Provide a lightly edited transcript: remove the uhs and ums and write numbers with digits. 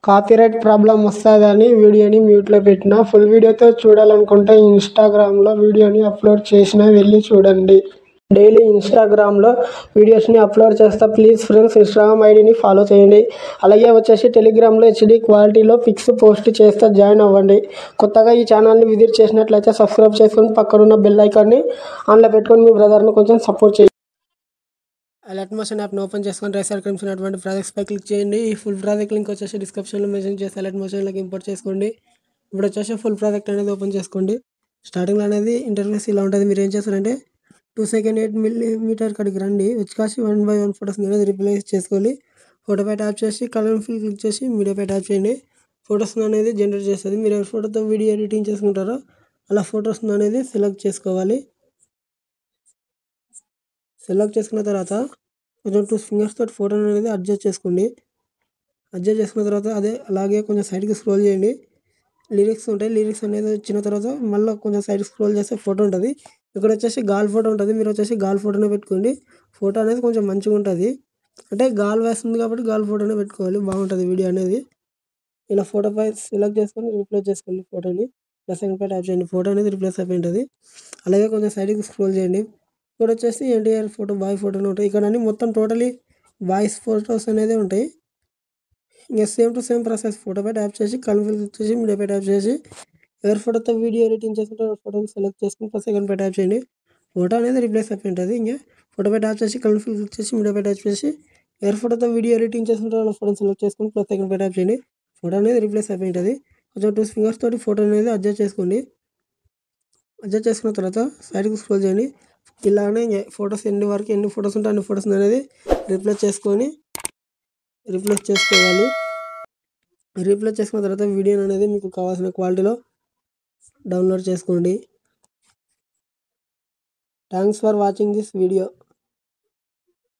Copyright problem వస్తుందని వీడియోని మ్యూట్లో పెట్టిన. ఫుల్ వీడియోతో చూడాలనుకుంటే ఇన్స్టాగ్రామ్లో వీడియోని అప్లోడ్ చేసిన వెళ్ళి చూడండి. డైలీ ఇన్స్టాగ్రామ్లో వీడియోస్ని అప్లోడ్ చేస్తా. ప్లీజ్ ఫ్రెండ్స్ ఇన్స్టాగ్రామ్ ఐడిని ఫాలో చేయండి. అలాగే వచ్చేసి టెలిగ్రామ్లో హెచ్డి క్వాలిటీలో పిక్స్ పోస్ట్ చేస్తా, జాయిన్ అవ్వండి. కొత్తగా ఈ ఛానల్ని విజిట్ చేసినట్లయితే సబ్స్క్రైబ్ చేసుకొని పక్కనున్న బెల్ ఐకాన్ని ఆన్లో పెట్టుకొని మీ బ్రదర్ని కొంచెం సపోర్ట్ చేయండి. అలర్ట్ మోషన్ యాప్ని ఓపెన్ చేసుకొని రైట్ సైడ్ కనిపిస్తున్నటువంటి ప్రాజెక్ట్స్పై క్లిక్ చేయండి. ఈ ఫుల్ ప్రాజెక్ట్ లింక్ వచ్చేసి డిస్క్రిప్షన్లో మెన్షన్ చేసి అలర్ట్ మోషన్లోకి ఇంపోర్ట్ చేసుకోండి. ఇప్పుడు వచ్చేసి ఫుల్ ప్రాజెక్ట్ అనేది ఓపెన్ చేసుకోండి. స్టార్టింగ్లో అనేది ఇంటర్ఫేస్ ఇలా ఉంటుంది. మీరు ఏం చేస్తారంటే 2 సెకండ్ 8 మిల్లీమీటర్ కాడికి రండి. వచ్చి కాసి 1 by 1 ఫోటోస్ అనేది రిప్లేస్ చేసుకోవాలి. ఫోటోపై ట్యాప్ చేసి కలర్ ఫిల్ క్లిక్ చేసి మీడియాపై ట్యాప్ చేయండి. ఫోటోస్ అనేది జనరేట్ చేస్తుంది. మీరు ఏ ఫోటోతో వీడియో ఎడిటింగ్ చేసుకుంటారో అలా ఫోటోస్ అనేది సెలెక్ట్ చేసుకోవాలి. సెలెక్ట్ చేసుకున్న తర్వాత కొంచెం 2 ఫింగర్స్ తోటి ఫోటోని అనేది అడ్జస్ట్ చేసుకోండి. అడ్జస్ట్ చేసుకున్న తర్వాత అలాగే కొంచెం సైడ్కి స్క్రోల్ చేయండి. లిరిక్స్ ఉంటాయి. లిరిక్స్ అనేది వచ్చిన తర్వాత మళ్ళీ కొంచెం సైడ్కి స్క్రోల్ చేస్తే ఫోటో ఉంటుంది. ఇక్కడ వచ్చేసి గాల్ ఫోటో ఉంటుంది. మీరు వచ్చేసి గాల్ ఫోటోనే పెట్టుకోండి. ఫోటో అనేది కొంచెం మంచిగా ఉంటుంది. అంటే గాల్ వేస్తుంది కాబట్టి గాల్ ఫోటోనే పెట్టుకోవాలి, బాగుంటుంది వీడియో అనేది. ఇలా ఫోటోపై సెలెక్ట్ చేసుకొని రిప్లేస్ చేసుకోండి ఫోటోని. ప్లస్ పై ట్యాప్ చేయండి. ఫోటో అనేది రిప్లేస్ అయిపోయి ఉంటుంది. అలాగే కొంచెం సైడ్కి స్క్రోల్ చేయండి. ఇక్కడ వచ్చేసి ఎన్టీఆర్ ఫోటో, బాయ్ ఫోటోనే ఉంటాయి. ఇక్కడ అన్ని మొత్తం టోటలీ బాయ్స్ ఫోటోస్ అనేది ఉంటాయి. ఇంకా సేమ్ టు సేమ్ ప్రాసెస్. ఫోటోపై ట్యాప్ చేసి కలర్ క్లిక్ చేసి మీడియాపై ట్యాప్ చేసి ఎవరి ఫోటోతో వీడియో ఎడిటింగ్ చేసుకుంటే ఫోటోని సెలెక్ట్ చేసుకుని ప్లస్ సెకండ్పై ట్యాప్ చేయండి. ఫోటో అనేది రిప్లేస్ అయిపోయి ఉంటుంది. ఇంకా ఫోటోపై ట్యాప్ చేసి కలర్ క్లిక్ చేసి మీడియాపై ట్యాప్ చేసి ఎవరి ఫోటోతో వీడియో ఎడిటింగ్ చేసుకుంటే వాళ్ళ ఫోటోని సెలెక్ట్ చేసుకుని ప్లస్ సెకండ్పై ట్యాప్ చేయండి. ఫోటో అనేది రిప్లేస్ అయిపోయి ఉంటుంది. కొంచెం 2 ఫింగర్స్ తోటి ఫోటో అనేది అడ్జస్ట్ చేసుకోండి. అడ్జస్ట్ చేసుకున్న తర్వాత సైడ్కి స్క్రోల్ చేయండి. ఇలానే ఫొటోస్ ఎన్ని ఫొటోస్ ఉంటే అన్ని ఫొటోస్ అనేది రిప్లేస్ చేసుకోవాలి. రీప్లేస్ చేసుకున్న తర్వాత వీడియో అనేది మీకు కావాల్సిన క్వాలిటీలో డౌన్లోడ్ చేసుకోండి. Thanks for watching this video.